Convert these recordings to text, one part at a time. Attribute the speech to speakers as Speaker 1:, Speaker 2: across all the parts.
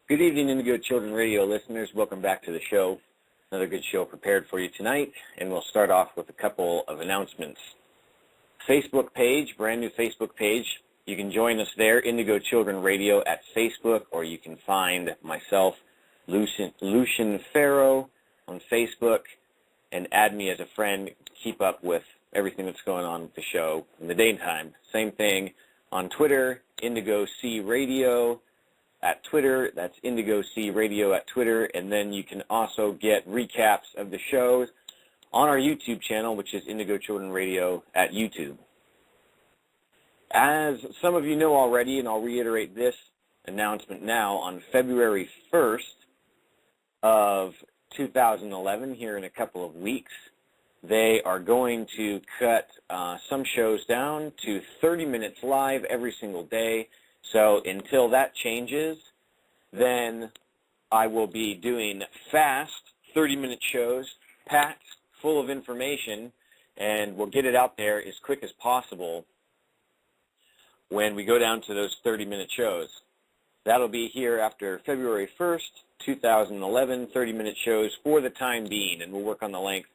Speaker 1: Good evening, Indigo Children Radio listeners. Welcome back to the show. Another good show prepared for you tonight, and we'll start off with a couple of announcements. Facebook page, brand new Facebook page. You can join us there, Indigo Children Radio at Facebook, or you can find myself, Lucian Farrow, on Facebook, and add me as a friend. Keep up with everything that's going on with the show in the daytime. Same thing on Twitter, Indigo C Radio at Twitter. That's Indigo C Radio at Twitter. And then you can also get recaps of the shows on our YouTube channel, which is Indigo Children Radio at YouTube. As some of you know already, and I'll reiterate this announcement now, on February 1st of 2011, here in a couple of weeks, they are going to cut some shows down to 30 minutes live every single day. So until that changes, then I will be doing fast 30-minute shows, packed full of information, and we'll get it out there as quick as possible when we go down to those 30-minute shows. That'll be here after February 1st, 2011, 30-minute shows for the time being, and we'll work on the length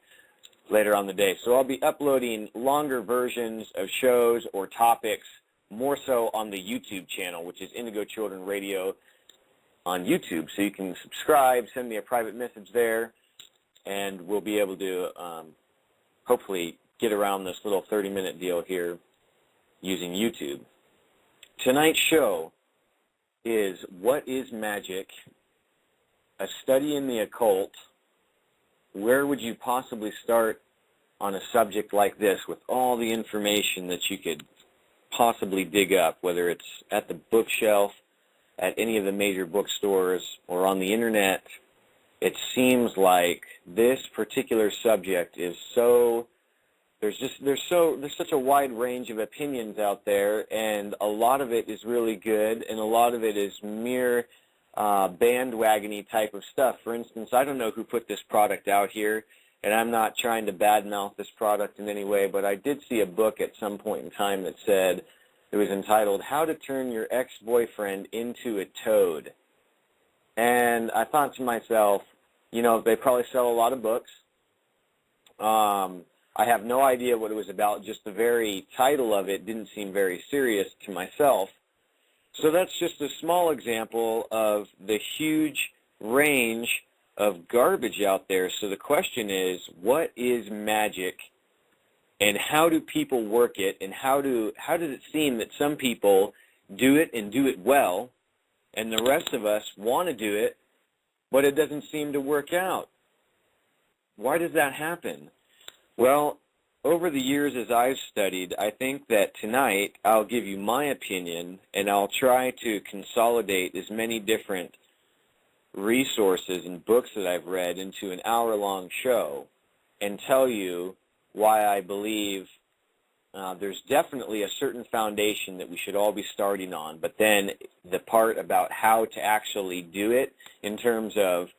Speaker 1: later on the day. So I'll be uploading longer versions of shows or topics, more so on the YouTube channel, which is Indigo Children Radio on YouTube. So you can subscribe, send me a private message there, and we'll be able to hopefully get around this little 30-minute deal here using YouTube. Tonight's show is What is Magic? A Study in the Occult. Where would you possibly start on a subject like this with all the information that you could possibly dig up, whether it's at the bookshelf, at any of the major bookstores, or on the internet? It seems like this particular subject is so, there's such a wide range of opinions out there, and a lot of it is really good, and a lot of it is mere bandwagon-y type of stuff. For instance, I don't know who put this product out here, and I'm not trying to badmouth this product in any way, but I did see a book at some point in time that said, it was entitled, How to Turn Your Ex-Boyfriend into a Toad. And I thought to myself, you know, they probably sell a lot of books. I have no idea what it was about. Just the very title of it didn't seem very serious to myself. So that's just a small example of the huge range of garbage out there. So the question is, what is magic, and how do people work it, and how does it seem that some people do it and do it well, and the rest of us want to do it, but it doesn't seem to work out? Why does that happen? Well, over the years as I've studied, I think that tonight I'll give you my opinion, and I'll try to consolidate as many different resources and books that I've read into an hour-long show and tell you why I believe there's definitely a certain foundation that we should all be starting on, but then the part about how to actually do it in terms of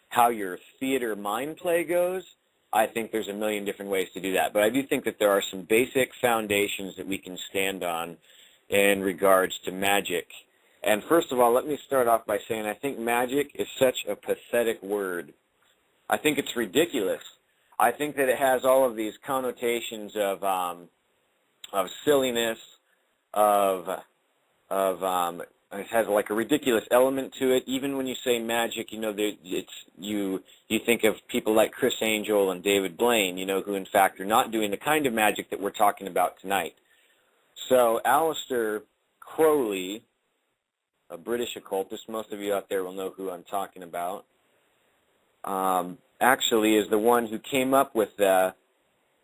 Speaker 1: how your theater mind play goes, I think there's a million different ways to do that. But I do think that there are some basic foundations that we can stand on in regards to magic. And first of all, let me start off by saying I think magic is such a pathetic word. I think it's ridiculous. I think that it has all of these connotations of silliness, it has like a ridiculous element to it. Even when you say magic, you know, you think of people like Chris Angel and David Blaine, you know, who in fact are not doing the kind of magic that we're talking about tonight. So Aleister Crowley, a British occultist, most of you out there will know who I'm talking about, actually is the one who came up with the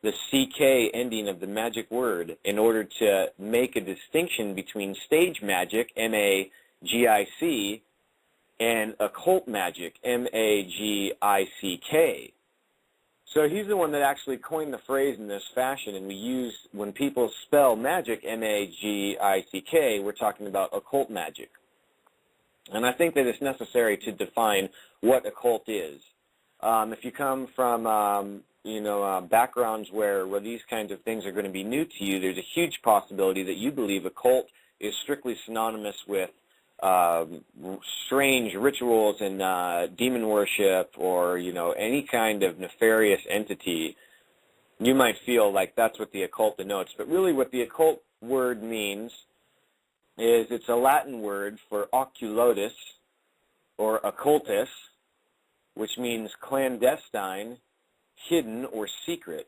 Speaker 1: CK ending of the magic word in order to make a distinction between stage magic, M-A-G-I-C, and occult magic, M-A-G-I-C-K. So he's the one that actually coined the phrase in this fashion, and we use, when people spell magic, M-A-G-I-C-K, we're talking about occult magic. And I think that it's necessary to define what occult is. If you come from backgrounds where these kinds of things are going to be new to you, there's a huge possibility that you believe occult is strictly synonymous with strange rituals and demon worship, or, you know, any kind of nefarious entity, you might feel like that's what the occult denotes. But really what the occult word means is it's a Latin word for occulotus or occultus, which means clandestine, hidden, or secret,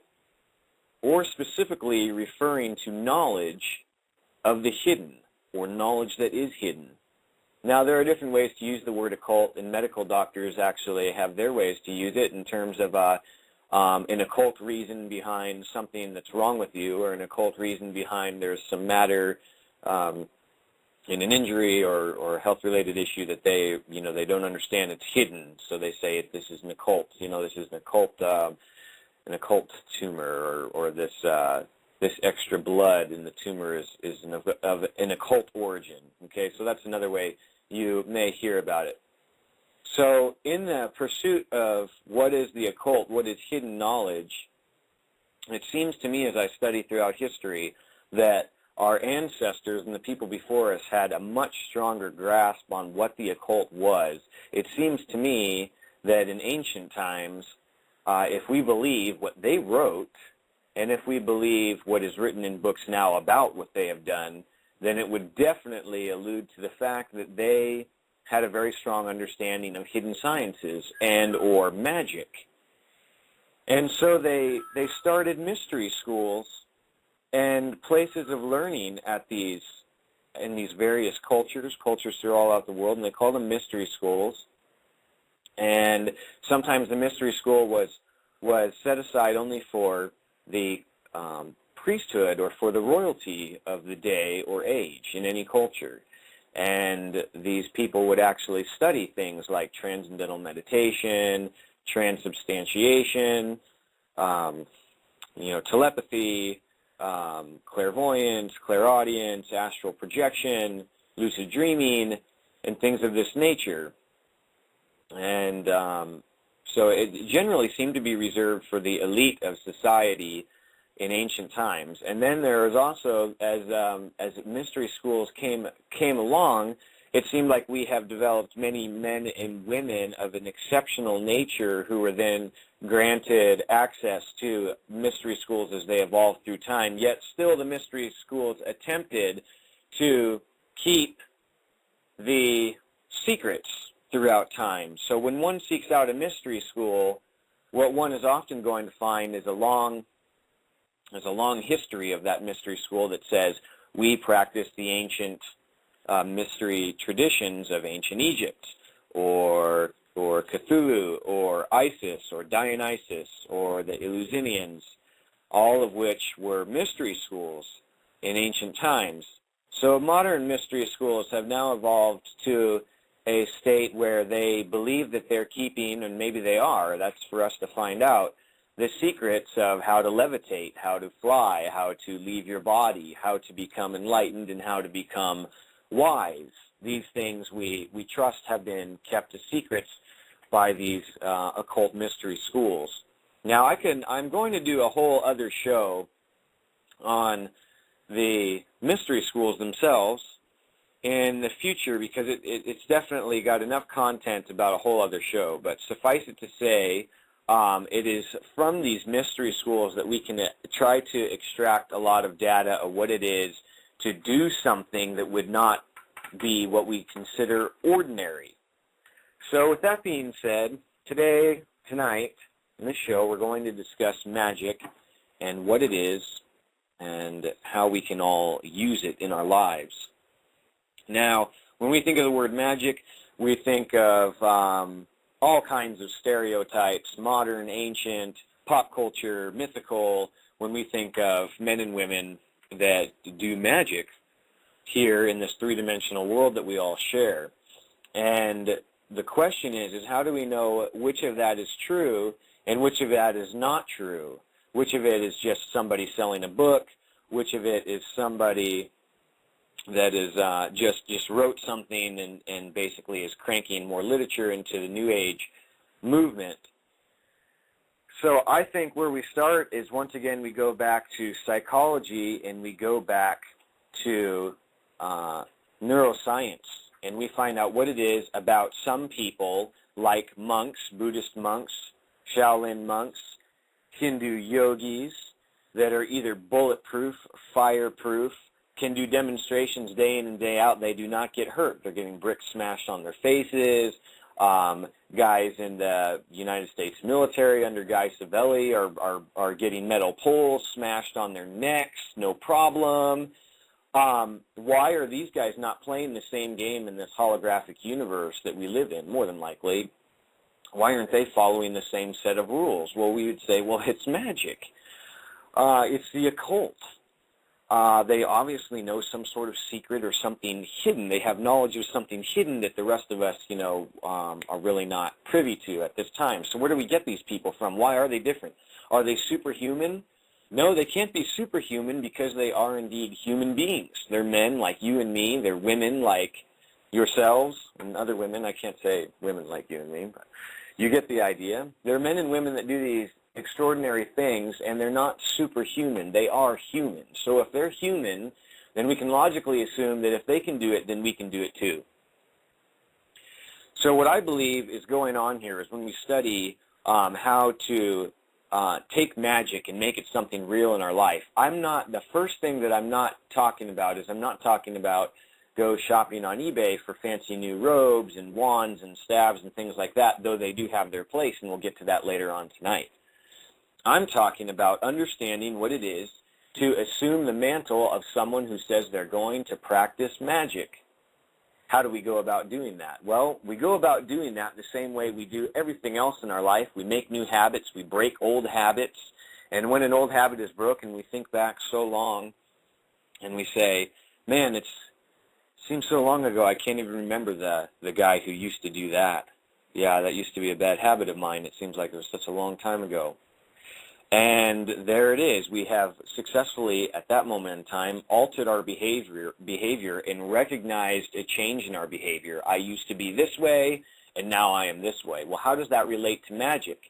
Speaker 1: or specifically referring to knowledge of the hidden, or knowledge that is hidden. Now, there are different ways to use the word occult, and medical doctors actually have their ways to use it in terms of an occult reason behind something that's wrong with you, or an occult reason behind there's some matter in an injury or health-related issue that they don't understand. It's hidden, so they say this is an occult. You know, this is an occult tumor, or this extra blood in the tumor is of an occult origin. Okay, so that's another way you may hear about it. So in the pursuit of what is the occult, what is hidden knowledge, it seems to me as I study throughout history that our ancestors and the people before us had a much stronger grasp on what the occult was. It seems to me that in ancient times, if we believe what they wrote, and if we believe what is written in books now about what they have done, then it would definitely allude to the fact that they had a very strong understanding of hidden sciences and or magic. And so they started mystery schools and places of learning in these various cultures through all out the world, and they call them mystery schools. And sometimes the mystery school was set aside only for the priesthood or for the royalty of the day or age in any culture. And these people would actually study things like transcendental meditation, transubstantiation, telepathy, clairvoyance, clairaudience, astral projection, lucid dreaming, and things of this nature. And so it generally seemed to be reserved for the elite of society in ancient times. And then there was also, as mystery schools came along, it seemed like we have developed many men and women of an exceptional nature who were then granted access to mystery schools as they evolved through time. Yet still the mystery schools attempted to keep the secrets throughout time. So when one seeks out a mystery school, what one is often going to find is a long history of that mystery school that says we practice the ancient mystery traditions of ancient Egypt, or Cthulhu, or Isis, or Dionysus, or the Eleusinians, all of which were mystery schools in ancient times. So modern mystery schools have now evolved to a state where they believe that they're keeping, and maybe they are, that's for us to find out, the secrets of how to levitate, how to fly, how to leave your body, how to become enlightened, and how to become wise. These things we trust have been kept as secrets by these occult mystery schools. Now I'm going to do a whole other show on the mystery schools themselves in the future, because it's definitely got enough content about a whole other show. But suffice it to say, it is from these mystery schools that we can try to extract a lot of data of what it is to do something that would not be what we consider ordinary. So with that being said, tonight, in this show, we're going to discuss magic and what it is and how we can all use it in our lives. Now, when we think of the word magic, we think of all kinds of stereotypes, modern, ancient, pop culture, mythical, when we think of men and women that do magic here in this three-dimensional world that we all share. And the question is how do we know which of that is true and which of that is not true? Which of it is just somebody selling a book? Which of it is somebody that is just wrote something and basically is cranking more literature into the New Age movement? So I think where we start is, once again, we go back to psychology and we go back to neuroscience. and we find out what it is about some people, like monks, Buddhist monks, Shaolin monks, Hindu yogis, that are either bulletproof, fireproof, can do demonstrations day in and day out. They do not get hurt. They're getting bricks smashed on their faces. Guys in the United States military under Guy Savelli are getting metal poles smashed on their necks, no problem. Why are these guys not playing the same game in this holographic universe that we live in, more than likely? Why aren't they following the same set of rules? Well, we would say, well, it's magic. It's the occult. They obviously know some sort of secret or something hidden. They have knowledge of something hidden that the rest of us, are really not privy to at this time. So where do we get these people from? Why are they different? Are they superhuman? No, they can't be superhuman because they are indeed human beings. They're men like you and me. They're women like yourselves and other women. I can't say women like you and me, but you get the idea. They're men and women that do these extraordinary things, and they're not superhuman. They are human. So if they're human, then we can logically assume that if they can do it, then we can do it too. So what I believe is going on here is when we study how to take magic and make it something real in our life, the first thing that I'm not talking about is I'm not talking about go shopping on eBay for fancy new robes and wands and staves and things like that, though they do have their place, and we'll get to that later on tonight. I'm talking about understanding what it is to assume the mantle of someone who says they're going to practice magic. How do we go about doing that? Well, we go about doing that the same way we do everything else in our life. We make new habits. We break old habits. And when an old habit is broken, we think back so long and we say, man, it seems so long ago I can't even remember the guy who used to do that. Yeah, that used to be a bad habit of mine. It seems like it was such a long time ago. And there it is. We have successfully, at that moment in time, altered our behavior and recognized a change in our behavior. I used to be this way, and now I am this way. Well, how does that relate to magic?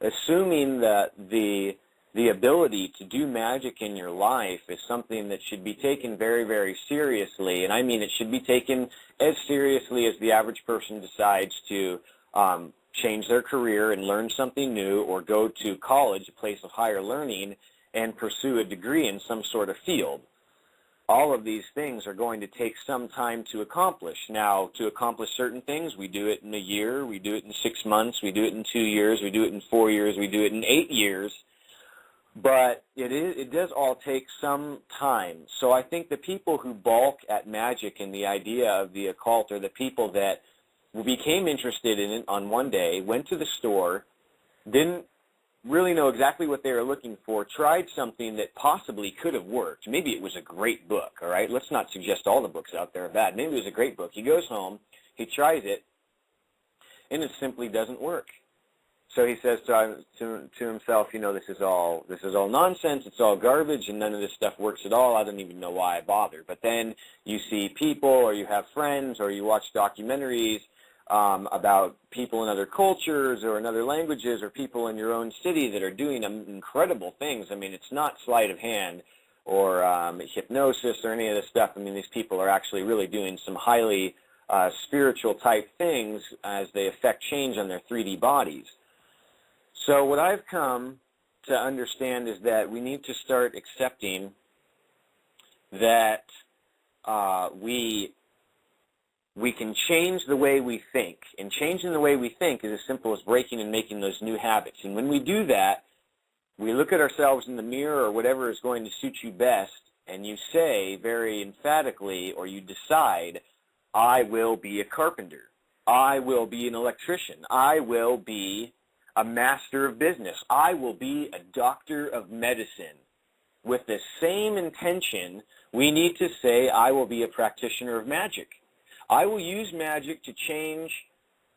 Speaker 1: Assuming that the ability to do magic in your life is something that should be taken very, very seriously, and I mean it should be taken as seriously as the average person decides to change their career and learn something new, or go to college, a place of higher learning, and pursue a degree in some sort of field. All of these things are going to take some time to accomplish. Now, to accomplish certain things, we do it in a year, we do it in 6 months, we do it in 2 years, we do it in 4 years, we do it in 8 years. But it does all take some time. So I think the people who balk at magic and the idea of the occult are the people that became interested in it on one day, went to the store, didn't really know exactly what they were looking for, tried something that possibly could have worked. Maybe it was a great book, all right? Let's not suggest all the books out there are bad. Maybe it was a great book. He goes home, he tries it, and it simply doesn't work. So he says to himself, this is all nonsense, it's all garbage, and none of this stuff works at all. I don't even know why I bother. But then you see people, or you have friends, or you watch documentaries about people in other cultures or in other languages, or people in your own city that are doing incredible things. I mean, it's not sleight of hand or hypnosis or any of this stuff. I mean, these people are actually really doing some highly spiritual type things as they affect change on their 3D bodies. So what I've come to understand is that we need to start accepting that we can change the way we think. And changing the way we think is as simple as breaking and making those new habits. And when we do that, we look at ourselves in the mirror or whatever is going to suit you best, and you say very emphatically, or you decide, I will be a carpenter. I will be an electrician. I will be a master of business. I will be a doctor of medicine. With the same intention, we need to say, I will be a practitioner of magic. I will use magic to change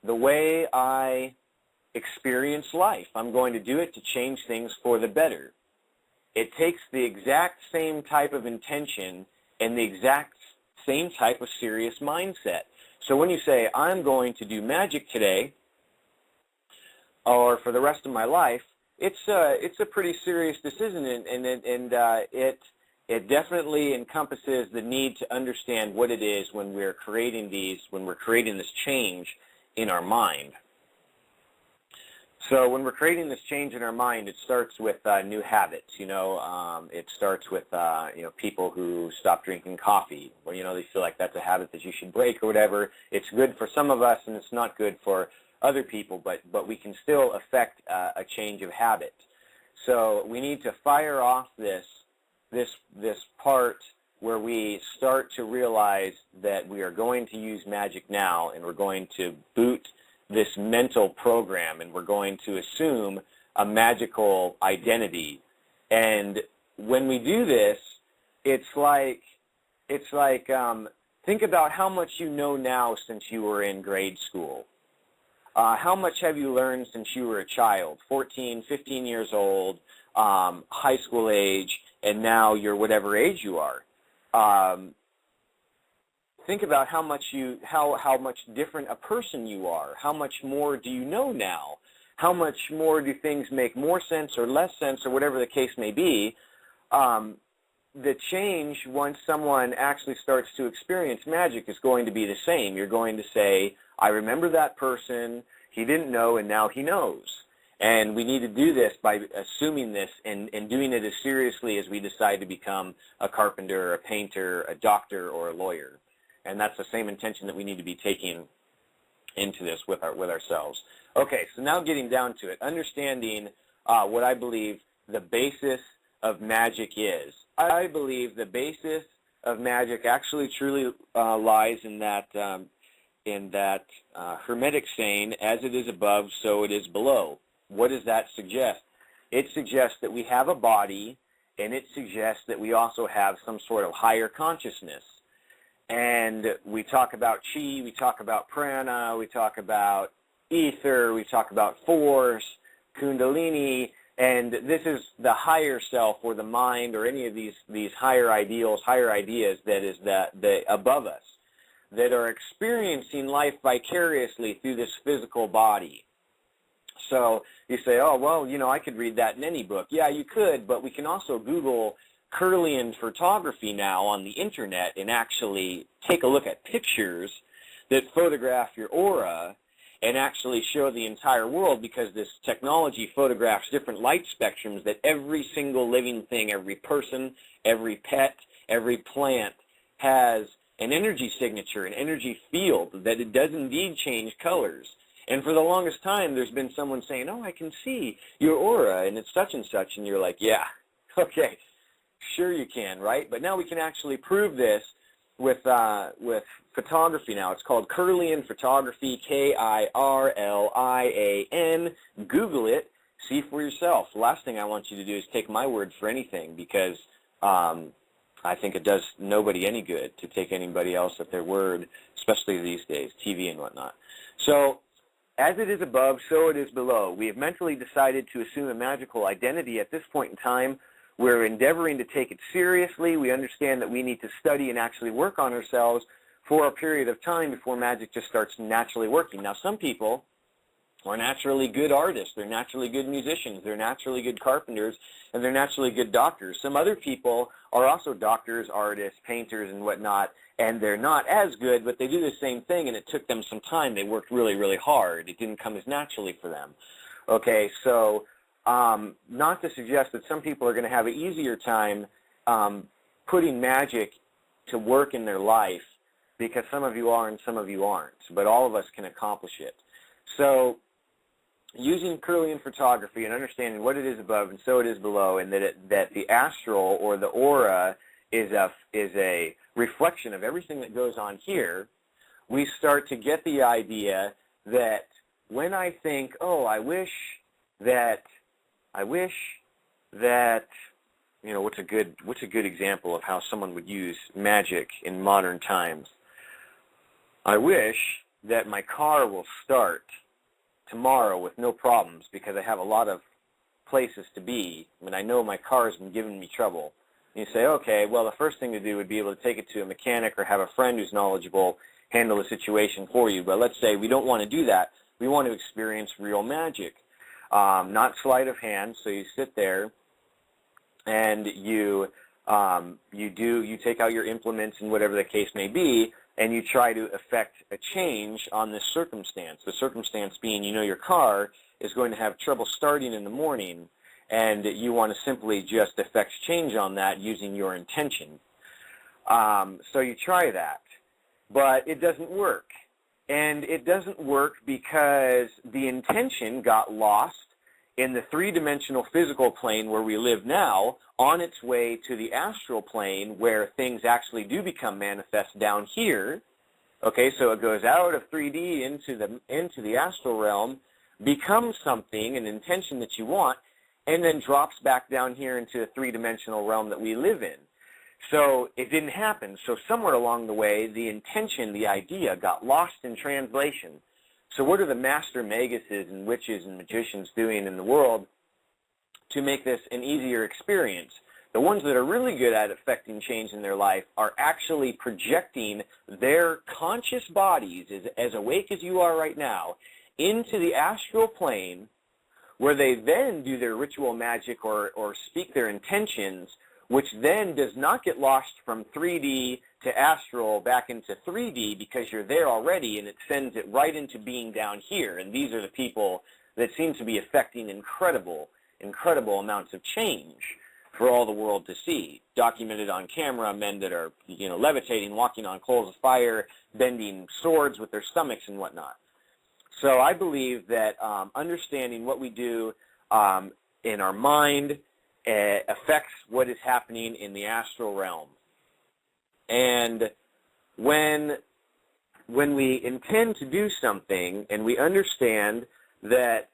Speaker 1: the way I experience life. I'm going to do it to change things for the better. It takes the exact same type of intention and the exact same type of serious mindset. So when you say, I'm going to do magic today, or for the rest of my life, it's a pretty serious decision, and it definitely encompasses the need to understand what it is when we're creating this change in our mind. So when we're creating this change in our mind, it starts with new habits. It starts with people who stop drinking coffee, or they feel like that's a habit that you should break or whatever. It's good for some of us, and it's not good for other people, but we can still affect a change of habit. So we need to fire off this part where we start to realize that we are going to use magic now, and we're going to boot this mental program, and we're going to assume a magical identity. And when we do this, it's like think about how much you know now since you were in grade school. How much have you learned since you were a child, 14, 15 years old, high school age, and now you're whatever age you are? Think about how much different a person you are. How much more do you know now? How much more do things make more sense or less sense, or whatever the case may be? The change, once someone actually starts to experience magic, is going to be the same. You're going to say, I remember that person, he didn't know, and now he knows. And we need to do this by assuming this and doing it as seriously as we decide to become a carpenter, a painter, a doctor, or a lawyer. And that's the same intention that we need to be taking into this with ourselves. Okay, so now getting down to it, understanding what I believe the basis of magic is. I believe the basis of magic actually truly lies in that Hermetic saying, as it is above, so it is below. What does that suggest? It suggests that we have a body, and it suggests that we also have some sort of higher consciousness. And we talk about chi, we talk about prana, we talk about ether, we talk about force, kundalini, and this is the higher self, or the mind, or any of these higher ideals, higher ideas that is the above us, that are experiencing life vicariously through this physical body. So you say, oh, well, I could read that in any book. Yeah, you could, but we can also Google Kirlian photography now on the internet and actually take a look at pictures that photograph your aura and actually show the entire world, because this technology photographs different light spectrums that every single living thing, every person, every pet, every plant has an energy signature, an energy field, that it does indeed change colors. And for the longest time, there's been someone saying, oh, I can see your aura, and it's such and such, and you're like, yeah, okay, sure you can, right? But now we can actually prove this with photography now. It's called Kirlian photography, K-I-R-L-I-A-N. Google it, see for yourself. The last thing I want you to do is take my word for anything, because I think it does nobody any good to take anybody else at their word, especially these days, TV and whatnot. So, as it is above, so it is below. We have mentally decided to assume a magical identity at this point in time. We're endeavoring to take it seriously. We understand that we need to study and actually work on ourselves for a period of time before magic just starts naturally working. Now, some people are naturally good artists. They're naturally good musicians. They're naturally good carpenters, and they're naturally good doctors. Some other people are also doctors, artists, painters, and whatnot, and they're not as good, but they do the same thing, and it took them some time. They worked really, really hard. It didn't come as naturally for them. Okay, so not to suggest that some people are going to have an easier time putting magic to work in their life, because some of you are and some of you aren't, but all of us can accomplish it. So using Kirlian photography and understanding what it is above and so it is below, and that the astral, or the aura, is a reflection of everything that goes on here, we start to get the idea that when I think, oh, I wish that, what's a good example of how someone would use magic in modern times? I wish that my car will start tomorrow with no problems, because I have a lot of places to be, and I know my car has been giving me trouble. And you say, okay, well, the first thing to do would be able to take it to a mechanic or have a friend who's knowledgeable handle the situation for you. But let's say we don't want to do that. We want to experience real magic, not sleight of hand. So you sit there and you You take out your implements and whatever the case may be, and you try to effect a change on this circumstance. The circumstance being, your car is going to have trouble starting in the morning, and you want to simply just effect change on that using your intention. So you try that, but it doesn't work. And it doesn't work because the intention got lost in the three-dimensional physical plane where we live now, on its way to the astral plane where things actually do become manifest down here. Okay, so it goes out of 3D into the astral realm, becomes something, an intention that you want, and then drops back down here into the three-dimensional realm that we live in. So it didn't happen. So somewhere along the way, the intention, the idea, got lost in translation. So what are the master maguses and witches and magicians doing in the world to make this an easier experience? The ones that are really good at affecting change in their life are actually projecting their conscious bodies, as awake as you are right now, into the astral plane, where they then do their ritual magic or speak their intentions, which then does not get lost from 3D to astral back into 3D because you're there already, and it sends it right into being down here. And these are the people that seem to be affecting incredible amounts of change for all the world to see. Documented on camera, men that are, levitating, walking on coals of fire, bending swords with their stomachs and whatnot. So I believe that understanding what we do in our mind affects what is happening in the astral realm. And when we intend to do something and we understand that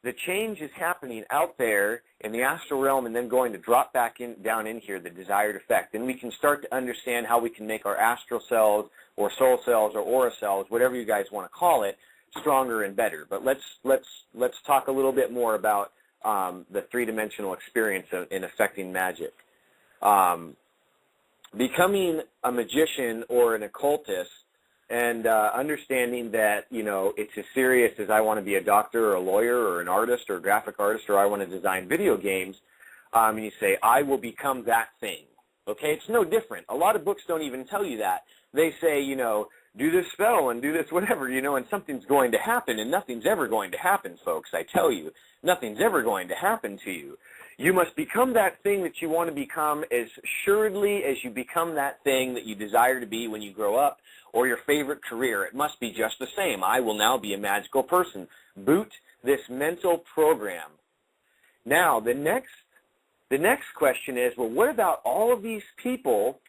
Speaker 1: the change is happening out there in the astral realm and then going to drop back down in here, the desired effect, then we can start to understand how we can make our astral cells or soul cells or aura cells, whatever you guys want to call it, stronger and better. But let's talk a little bit more about the three-dimensional experience in affecting magic. Becoming a magician or an occultist and understanding that, it's as serious as I want to be a doctor or a lawyer or an artist or a graphic artist or I want to design video games, and you say, I will become that thing. Okay, it's no different. A lot of books don't even tell you that. They say, do this spell and do this whatever, and something's going to happen, and nothing's ever going to happen, folks. I tell you, nothing's ever going to happen to you. You must become that thing that you want to become as assuredly as you become that thing that you desire to be when you grow up, or your favorite career. It must be just the same. I will now be a magical person. Boot this mental program. Now, the next question is, well, what about all of these people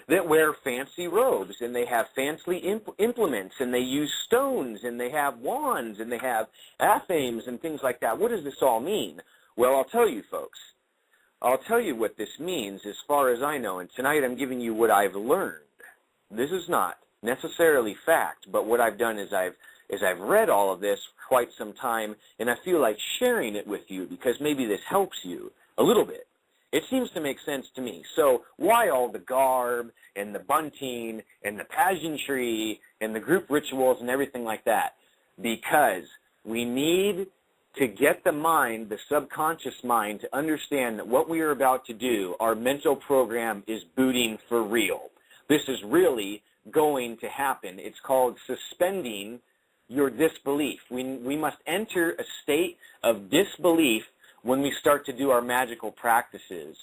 Speaker 1: that wear fancy robes, and they have fancy implements, and they use stones, and they have wands, and they have aphames and things like that? What does this all mean? Well, I'll tell you, folks. I'll tell you what this means as far as I know, and tonight I'm giving you what I've learned. This is not necessarily fact, but what I've done is I've read all of this for quite some time, and I feel like sharing it with you because maybe this helps you a little bit. It seems to make sense to me. So why all the garb and the bunting and the pageantry and the group rituals and everything like that? Because we need to get the mind, the subconscious mind, to understand that what we are about to do, our mental program, is booting for real. This is really going to happen. It's called suspending your disbelief. We must enter a state of disbelief when we start to do our magical practices.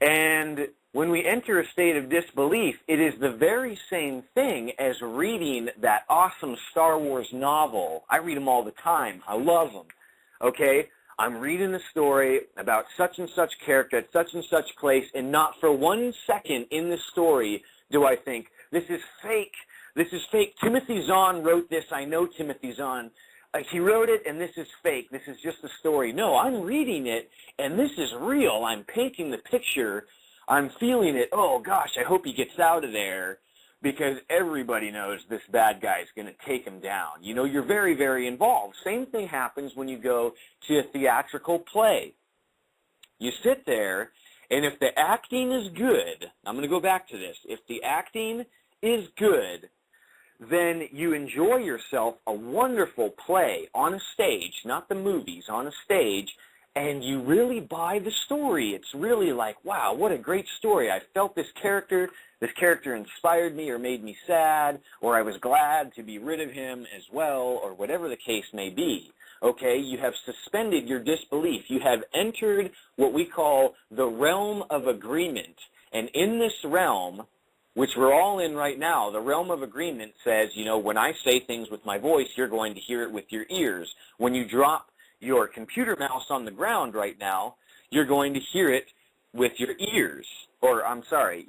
Speaker 1: And when we enter a state of disbelief, it is the very same thing as reading that awesome Star Wars novel. I read them all the time. I love them. Okay? I'm reading a story about such and such character at such and such place, and not for 1 second in the story do I think, this is fake. This is fake. Timothy Zahn wrote this. I know Timothy Zahn. He wrote it, and this is fake. This is just a story. No, I'm reading it, and this is real. I'm painting the picture. I'm feeling it. Oh, gosh, I hope he gets out of there, because everybody knows this bad guy is going to take him down. You're very, very involved. Same thing happens when you go to a theatrical play. You sit there, and if the acting is good, I'm going to go back to this. If the acting is good, then you enjoy yourself a wonderful play on a stage, not the movies, on a stage, and you really buy the story. It's really like, wow, what a great story. I felt this character inspired me or made me sad, or I was glad to be rid of him as well, or whatever the case may be. Okay, you have suspended your disbelief. You have entered what we call the realm of agreement. And in this realm, which we're all in right now, the realm of agreement says, you know, when I say things with my voice, you're going to hear it with your ears. When you drop your computer mouse on the ground right now, you're going to hear it with your ears. Or, I'm sorry,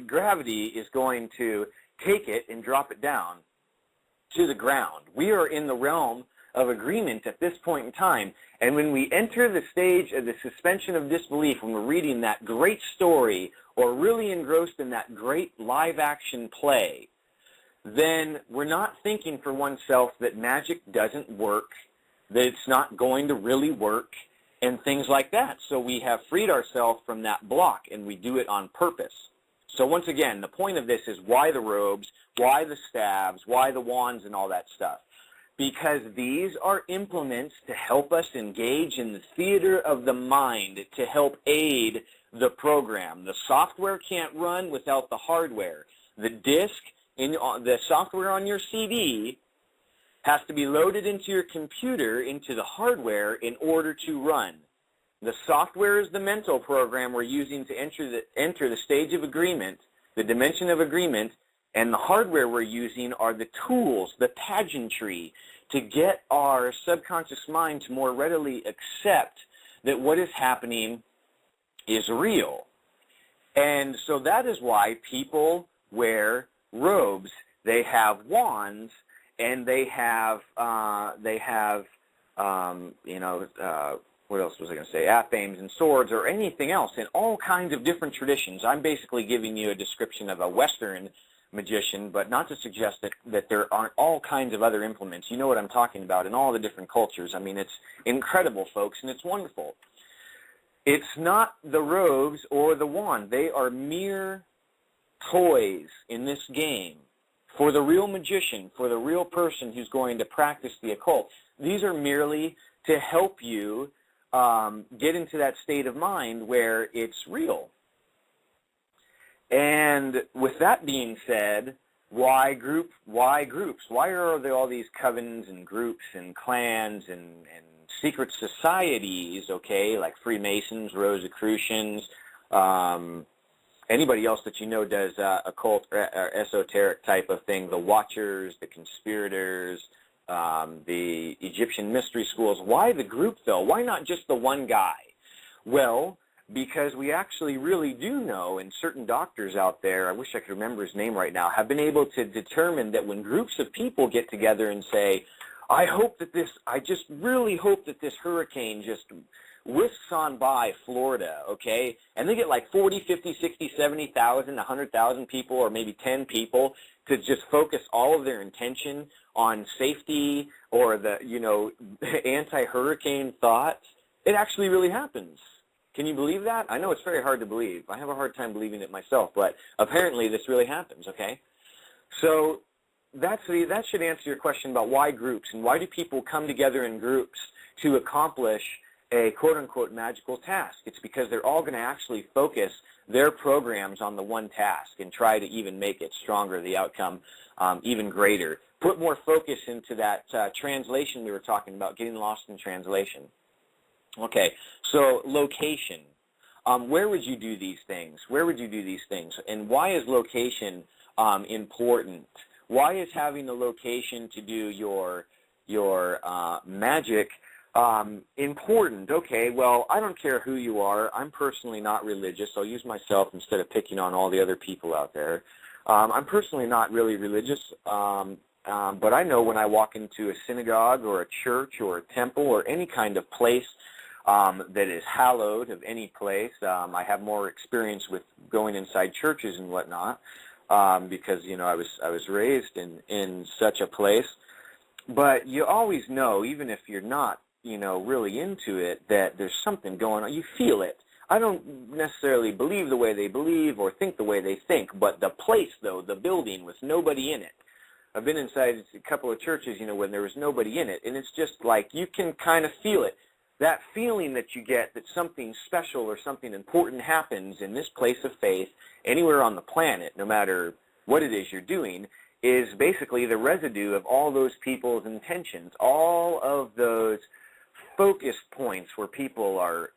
Speaker 1: gravity is going to take it and drop it down to the ground. We are in the realm of agreement at this point in time. And when we enter the stage of the suspension of disbelief, when we're reading that great story or really engrossed in that great live-action play, then we're not thinking for oneself that magic doesn't work, that it's not going to really work, and things like that. So we have freed ourselves from that block, and we do it on purpose. So once again, the point of this is why the robes, why the staves, why the wands, and all that stuff. Because these are implements to help us engage in the theater of the mind, to help aid the program. The software can't run without the hardware. The disk, the software on your CD has to be loaded into your computer, into the hardware, in order to run. The software is the mental program we're using to enter the stage of agreement, the dimension of agreement, and the hardware we're using are the tools, the pageantry, to get our subconscious mind to more readily accept that what is happening is real. And so that is why people wear robes. They have wands, and they have what else was I going to say, aphames and swords or anything else in all kinds of different traditions. I'm basically giving you a description of a Western magician, but not to suggest that there aren't all kinds of other implements. You know what I'm talking about in all the different cultures. I mean, it's incredible, folks, and it's wonderful. It's not the robes or the wand. They are mere toys in this game for the real magician, for the real person who's going to practice the occult. These are merely to help you get into that state of mind where it's real. And with that being said, why groups? Why are there all these covens and groups and clans and secret societies, okay, like Freemasons, Rosicrucians, anybody else that you know does occult or esoteric type of thing, the Watchers, the Conspirators, the Egyptian mystery schools. Why the group, though? Why not just the one guy? Well, because we actually really do know, and certain doctors out there, I wish I could remember his name right now, have been able to determine that when groups of people get together and say, I just really hope that this hurricane just whisks on by Florida, okay? And they get like 40, 50, 60, 70,000, 100,000 people, or maybe 10 people to just focus all of their intention on safety or the, anti-hurricane thoughts. It actually really happens. Can you believe that? I know it's very hard to believe. I have a hard time believing it myself, but apparently this really happens, okay? So that should answer your question about why groups and why do people come together in groups to accomplish a quote-unquote magical task. It's because they're all going to actually focus their programs on the one task and try to even make it stronger, the outcome even greater. Put more focus into that translation we were talking about, getting lost in translation. Okay, so location. Where would you do these things? Where would you do these things? And why is location important? Why is having the location to do your magic important? Okay, well, I don't care who you are. I'm personally not religious. I'll use myself instead of picking on all the other people out there. I'm personally not really religious, but I know when I walk into a synagogue or a church or a temple or any kind of place that is hallowed of any place. I have more experience with going inside churches and whatnot because, I was raised in such a place. But you always know, even if you're not, really into it, that there's something going on. You feel it. I don't necessarily believe the way they believe or think the way they think, but the place, though, the building with nobody in it. I've been inside a couple of churches, when there was nobody in it, and it's just like you can kind of feel it. that feeling that you get that something special or something important happens in this place of faith anywhere on the planet, no matter what it is you're doing, is basically the residue of all those people's intentions, all of those focus points where people are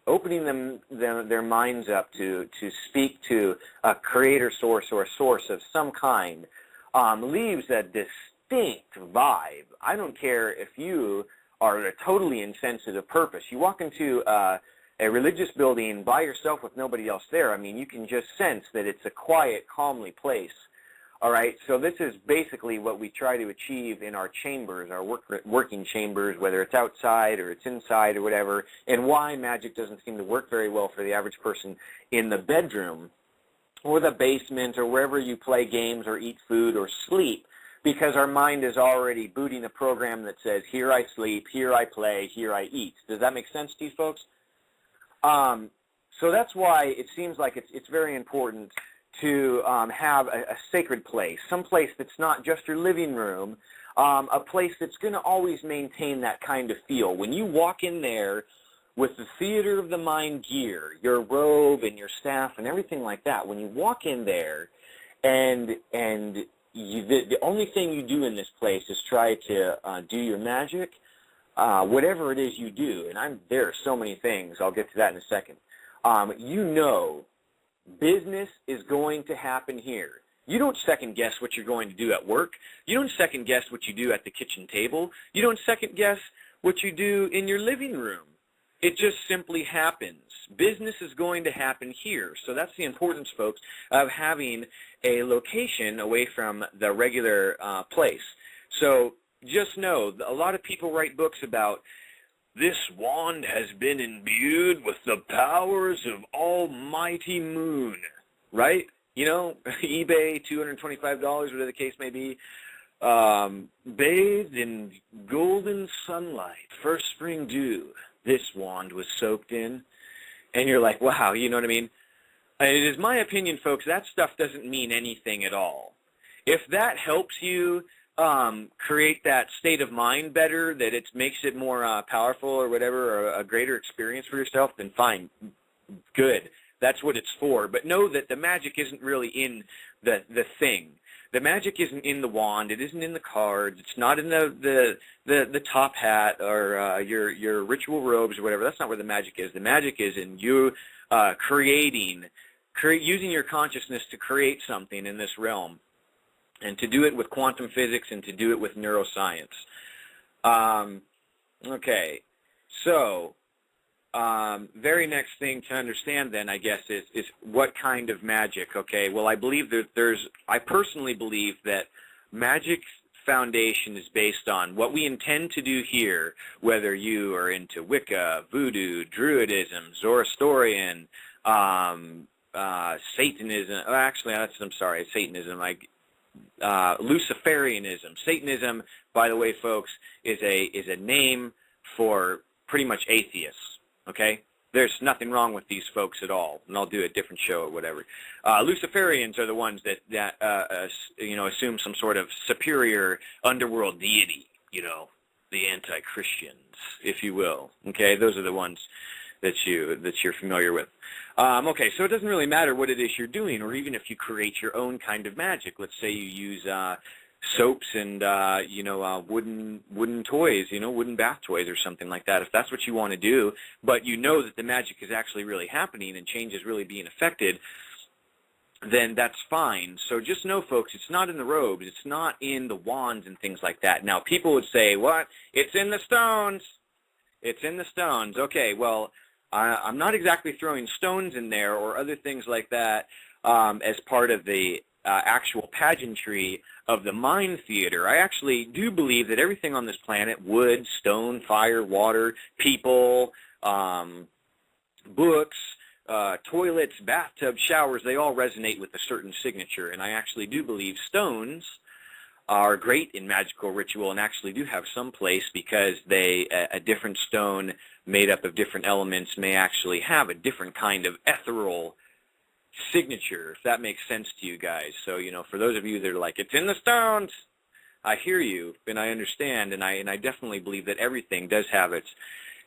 Speaker 1: opening their minds up to speak to a creator source or a source of some kind, leaves a distinct vibe. I don't care if you are a totally insensitive purpose. You walk into a religious building by yourself with nobody else there. I mean, you can just sense that it's a quiet, calmly place. All right, so this is basically what we try to achieve in our chambers, our working chambers, whether it's outside or it's inside or whatever, and why magic doesn't seem to work very well for the average person in the bedroom or the basement or wherever you play games or eat food or sleep, because our mind is already booting a program that says, here I sleep, here I play, here I eat. Does that make sense to you folks? So that's why it seems like it's very important to have a sacred place, some place that's not just your living room, a place that's going to always maintain that kind of feel. When you walk in there with the theater of the mind gear, your robe and your staff and everything like that, when you walk in there and the only thing you do in this place is try to do your magic, whatever it is you do, and there are so many things, I'll get to that in a second, you know business is going to happen here. You don't second guess what you're going to do at work. You don't second guess what you do at the kitchen table. You don't second guess what you do in your living room. It just simply happens. Business is going to happen here. So that's the importance, folks, of having a location away from the regular place. So just know, a lot of people write books about this wand has been imbued with the powers of almighty moon, right? You know, eBay, $225, whatever the case may be, bathed in golden sunlight, first spring dew, this wand was soaked in. And you're like, wow, you know what I mean? It is my opinion, folks, that stuff doesn't mean anything at all. If that helps you create that state of mind better, that it makes it more powerful or whatever, or a greater experience for yourself, then fine, good. That's what it's for. But know that the magic isn't really in the thing. The magic isn't in the wand. It isn't in the cards. It's not in the top hat or your ritual robes or whatever. That's not where the magic is. The magic is in you using your consciousness to create something in this realm, and to do it with quantum physics and to do it with neuroscience. Okay, so very next thing to understand then, I guess, is what kind of magic, okay? Well, I believe that I personally believe that magic's foundation is based on what we intend to do here, whether you are into Wicca, Voodoo, Druidism, Zoroastrian, Satanism, Satanism, Luciferianism. Satanism, by the way, folks, is a name for pretty much atheists, okay? There's nothing wrong with these folks at all, and I'll do a different show or whatever. Luciferians are the ones that assume some sort of superior underworld deity, you know, the anti-Christians, if you will, okay? Those are the ones that you're familiar with. Okay, so it doesn't really matter what it is you're doing, or even if you create your own kind of magic. Let's say you use soaps and wooden toys, wooden bath toys or something like that. If that's what you want to do, but you know that the magic is actually really happening and change is really being affected, then that's fine. So just know, folks, it's not in the robes, it's not in the wands and things like that. Now, people would say, what? It's in the stones. It's in the stones. Okay, well, I'm not exactly throwing stones in there or other things like that as part of the actual pageantry of the mind theater. I actually do believe that everything on this planet, wood, stone, fire, water, people, books, toilets, bathtubs, showers, they all resonate with a certain signature. And I actually do believe stones are great in magical ritual and actually do have some place, because a different stone made up of different elements may actually have a different kind of ethereal signature, if that makes sense to you guys. So, for those of you that are like, it's in the stones, I hear you and I understand, and I definitely believe that everything does have its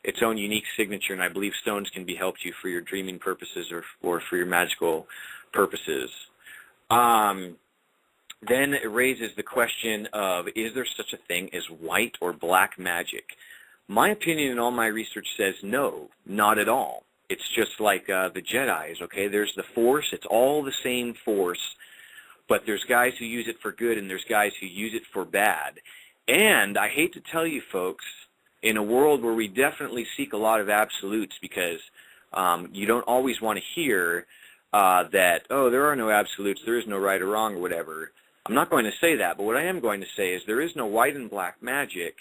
Speaker 1: its own unique signature, and I believe stones can be helped you for your dreaming purposes or for your magical purposes. Then it raises the question of, is there such a thing as white or black magic? My opinion and all my research says no, not at all. It's just like the Jedis, okay? There's the Force. It's all the same Force, but there's guys who use it for good and there's guys who use it for bad. And I hate to tell you folks, in a world where we definitely seek a lot of absolutes, because you don't always want to hear that, oh, there are no absolutes, there is no right or wrong or whatever. I'm not going to say that, but what I am going to say is there is no white and black magic,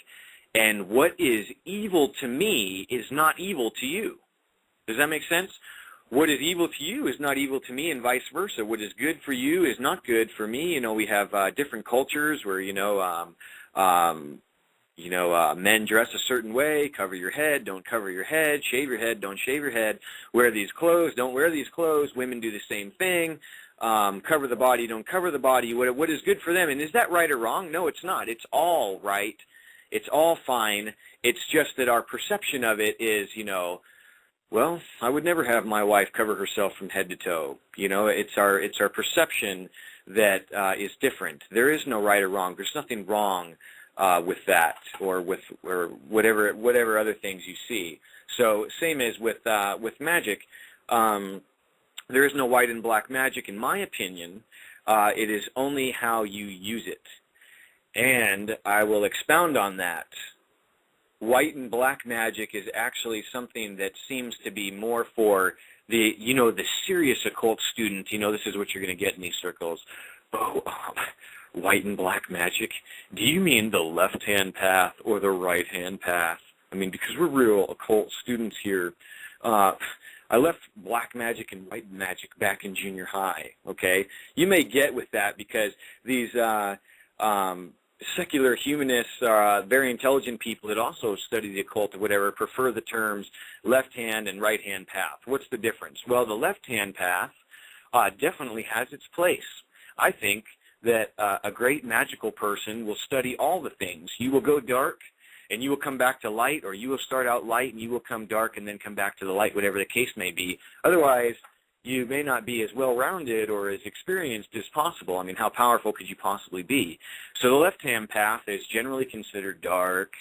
Speaker 1: and what is evil to me is not evil to you. Does that make sense? What is evil to you is not evil to me, and vice versa. What is good for you is not good for me. You know, we have different cultures where, men dress a certain way, cover your head, don't cover your head, shave your head, don't shave your head, wear these clothes, don't wear these clothes, women do the same thing, cover the body, don't cover the body, what is good for them. And is that right or wrong? No, it's not. It's all right. It's all fine. It's just that our perception of it is, well, I would never have my wife cover herself from head to toe. It's our perception that is different. There is no right or wrong. There's nothing wrong with that, or whatever other things you see. So same as with magic. There is no white and black magic, in my opinion. It is only how you use it. And I will expound on that. White and black magic is actually something that seems to be more for the serious occult student. This is what you're going to get in these circles. Oh, white and black magic? Do you mean the left-hand path or the right-hand path? I mean, because we're real occult students here. I left black magic and white magic back in junior high, okay? You may get with that because these secular humanists, very intelligent people that also study the occult or whatever, prefer the terms left-hand and right-hand path. What's the difference? Well, the left-hand path definitely has its place. I think that a great magical person will study all the things. You will go dark and you will come back to light, or you will start out light and you will come dark and then come back to the light, whatever the case may be. Otherwise, you may not be as well-rounded or as experienced as possible. I mean, how powerful could you possibly be? So the left-hand path is generally considered dark,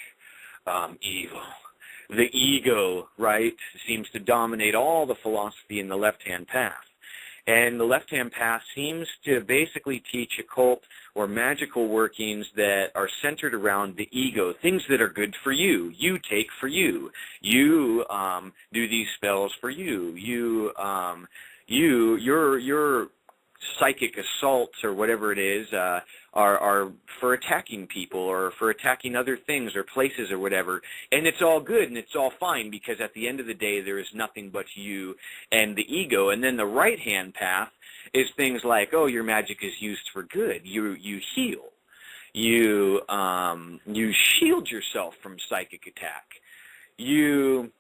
Speaker 1: evil. The ego, right, seems to dominate all the philosophy in the left-hand path. And the left-hand path seems to basically teach occult or magical workings that are centered around the ego, things that are good for you. You take for you. You do these spells for you. Your psychic assaults or whatever it is are for attacking people or for attacking other things or places or whatever. And it's all good and it's all fine because at the end of the day there is nothing but you and the ego. And then the right-hand path is things like, oh, your magic is used for good. You heal. You shield yourself from psychic attack. You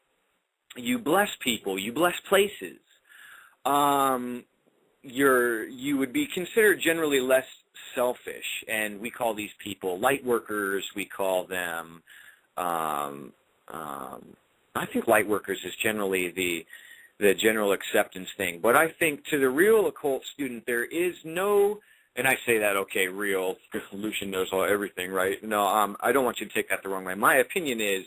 Speaker 1: bless people. You bless places. You would be considered generally less selfish, and we call these people light workers. We call them, I think light workers is generally the general acceptance thing. But I think to the real occult student, there is no, and I say that, okay, real, Lucian knows everything, right? No, I don't want you to take that the wrong way. My opinion is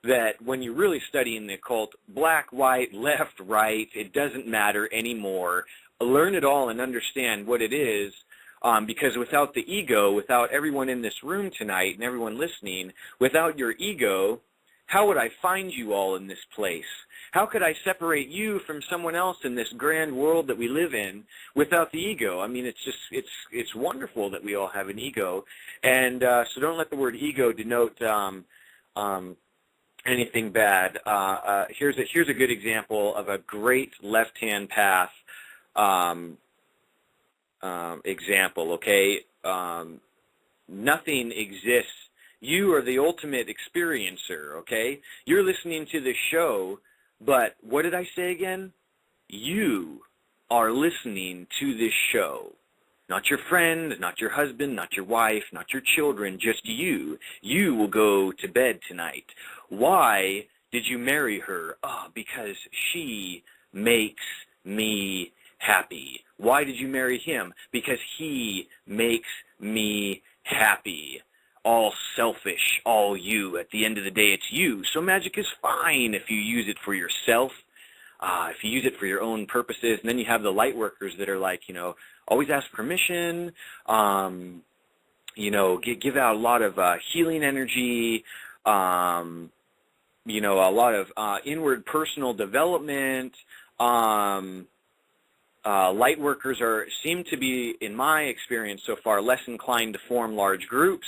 Speaker 1: that when you're really studying the occult, black, white, left, right, it doesn't matter anymore. Learn it all and understand what it is, because without the ego, without everyone in this room tonight and everyone listening, without your ego, how would I find you all in this place? How could I separate you from someone else in this grand world that we live in without the ego? I mean, it's wonderful that we all have an ego, and so don't let the word ego denote anything bad. Here's a good example of a great left-hand path example, okay? Nothing exists. You are the ultimate experiencer, okay? You're listening to this show, but what did I say again? You are listening to this show. Not your friend, not your husband, not your wife, not your children, just you. You will go to bed tonight. Why did you marry her? Oh, because she makes me happy. Why did you marry him? Because he makes me happy. All selfish, all you. At the end of the day, it's you. So magic is fine if you use it for yourself, if you use it for your own purposes. And then you have the light workers that are like, always ask permission, give out a lot of healing energy, a lot of inward personal development. Light workers seem to be, in my experience so far, less inclined to form large groups.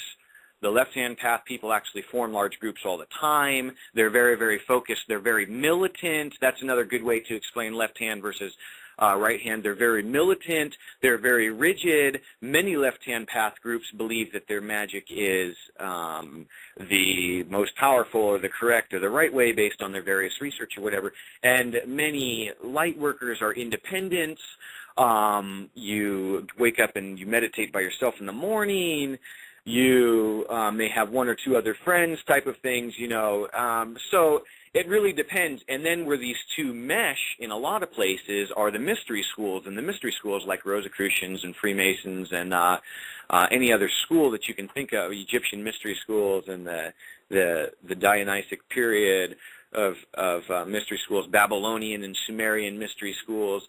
Speaker 1: The left-hand path people actually form large groups all the time. They're very, very focused. They're very militant. That's another good way to explain left-hand versus right-hand. They're very militant. They're very rigid. Many left-hand path groups believe that their magic is the most powerful or the correct or the right way based on their various research or whatever. And many light workers are independents. You wake up and you meditate by yourself in the morning. You may have one or two other friends type of things, so it really depends. And then where these two mesh in a lot of places are the mystery schools, and the mystery schools like Rosicrucians and Freemasons and any other school that you can think of, Egyptian mystery schools and the Dionysic period of mystery schools, Babylonian and Sumerian mystery schools.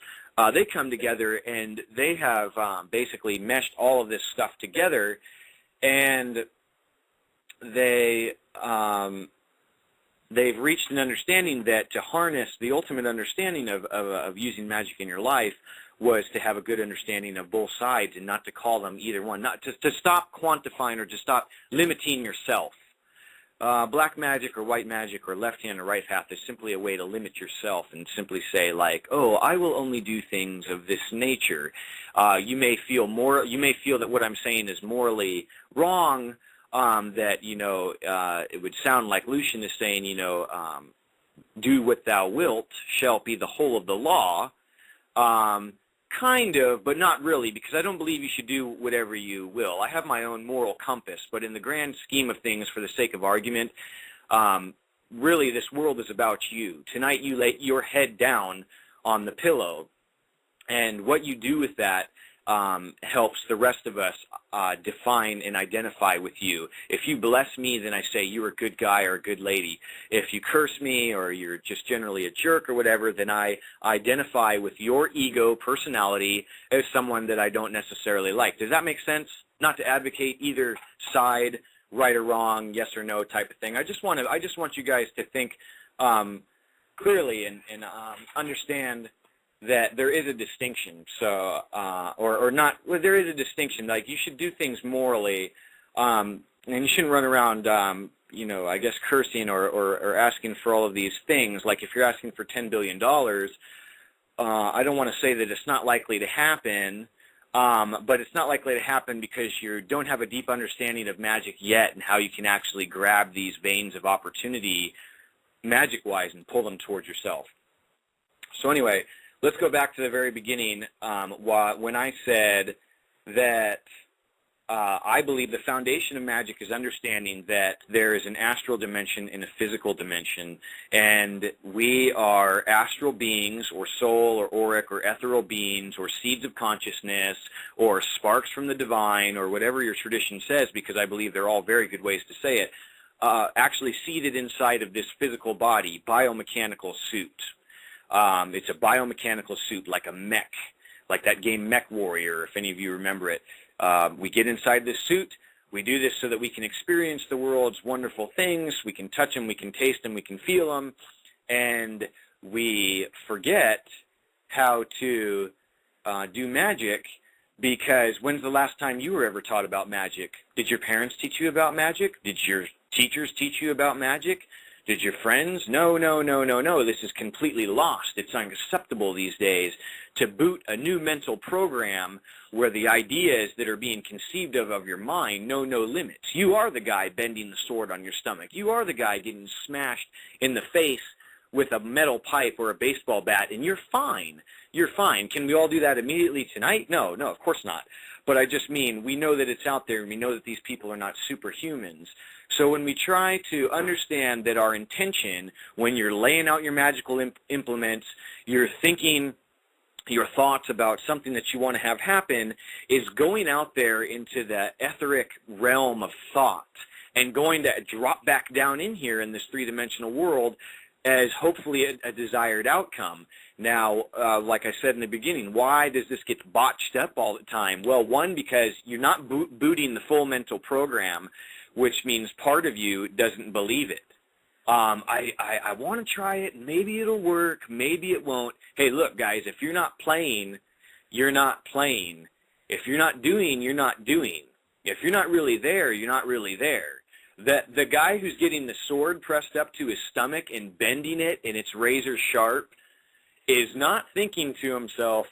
Speaker 1: They come together and they have basically meshed all of this stuff together. And they've reached an understanding that to harness the ultimate understanding of using magic in your life was to have a good understanding of both sides and not to call them either one, not to stop quantifying or to stop limiting yourself. Black magic or white magic or left hand or right half is simply a way to limit yourself and simply say like, oh, I will only do things of this nature. You may feel that what I'm saying is morally wrong, that, it would sound like Lucian is saying, do what thou wilt shall be the whole of the law. Kind of, but not really, because I don't believe you should do whatever you will. I have my own moral compass, but in the grand scheme of things, for the sake of argument, really this world is about you. Tonight you lay your head down on the pillow, and what you do with that helps the rest of us define and identify with you. If you bless me, then I say you're a good guy or a good lady. If you curse me or you're just generally a jerk or whatever, then I identify with your ego personality as someone that I don't necessarily like. Does that make sense? Not to advocate either side, right or wrong, yes or no type of thing. I just want you guys to think clearly and understand that there is a distinction, so or not. Well, there is a distinction. Like you should do things morally, and you shouldn't run around, I guess cursing or asking for all of these things. Like if you're asking for $10 billion, I don't want to say that it's not likely to happen, but it's not likely to happen because you don't have a deep understanding of magic yet and how you can actually grab these veins of opportunity magic-wise and pull them towards yourself. So anyway. Let's go back to the very beginning when I said that I believe the foundation of magic is understanding that there is an astral dimension and a physical dimension, and we are astral beings or soul or auric or ethereal beings or seeds of consciousness or sparks from the divine or whatever your tradition says, because I believe they're all very good ways to say it, actually seated inside of this physical body, biomechanical suit. It's a biomechanical suit like a mech, like that game Mech Warrior, if any of you remember it. We get inside this suit. We do this so that we can experience the world's wonderful things. We can touch them, we can taste them, we can feel them, and we forget how to do magic, because when's the last time you were ever taught about magic? Did your parents teach you about magic? Did your teachers teach you about magic? Did your friends? No, no, no, no, no. This is completely lost. It's unacceptable these days to boot a new mental program where the ideas that are being conceived of your mind know no limits. You are the guy bending the sword on your stomach. You are the guy getting smashed in the face with a metal pipe or a baseball bat, and you're fine. You're fine. Can we all do that immediately tonight? No, no, of course not. But I just mean we know that it's out there, and we know that these people are not superhumans. So when we try to understand that our intention, when you're laying out your magical implements, you're thinking your thoughts about something that you want to have happen, is going out there into the etheric realm of thought and going to drop back down in here in this three-dimensional world as hopefully a desired outcome. Now, like I said in the beginning, why does this get botched up all the time? Well, one, because you're not booting the full mental program, which means part of you doesn't believe it. I want to try it. Maybe it'll work. Maybe it won't. Hey, look, guys, if you're not playing, you're not playing. If you're not doing, you're not doing. If you're not really there, you're not really there. The guy who's getting the sword pressed up to his stomach and bending it and it's razor sharp is not thinking to himself,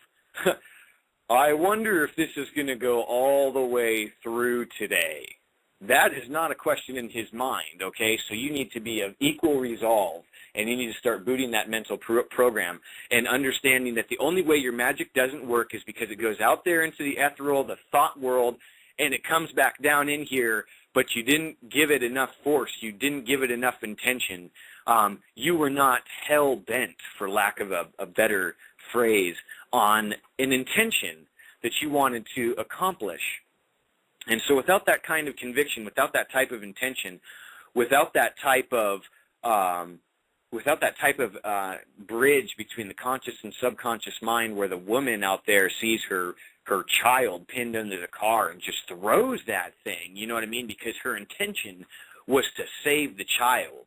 Speaker 1: I wonder if this is going to go all the way through today. That is not a question in his mind, okay? So you need to be of equal resolve, and you need to start booting that mental program and understanding that the only way your magic doesn't work is because it goes out there into the ethereal, the thought world, and it comes back down in here, but you didn't give it enough force. You didn't give it enough intention. You were not hell-bent, for lack of a better phrase, on an intention that you wanted to accomplish. And so without that kind of conviction, without that type of intention, without that type of bridge between the conscious and subconscious mind, where the woman out there sees her child pinned under the car and just throws that thing, you know what I mean? Because her intention was to save the child.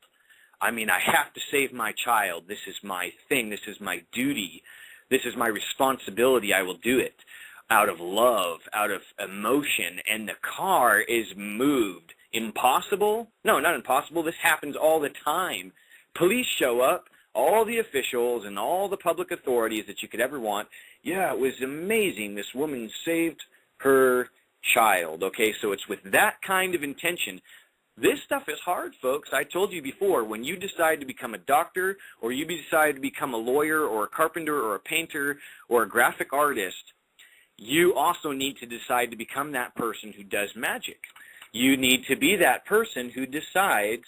Speaker 1: I mean, I have to save my child. This is my thing. This is my duty. This is my responsibility. I will do it out of love, out of emotion, and the car is moved. Impossible? No, not impossible. This happens all the time. Police show up, all the officials and all the public authorities that you could ever want. Yeah, it was amazing. This woman saved her child. Okay, so it's with that kind of intention. This stuff is hard, folks. I told you before, when you decide to become a doctor, or you decide to become a lawyer or a carpenter or a painter or a graphic artist, you also need to decide to become that person who does magic. You need to be that person who decides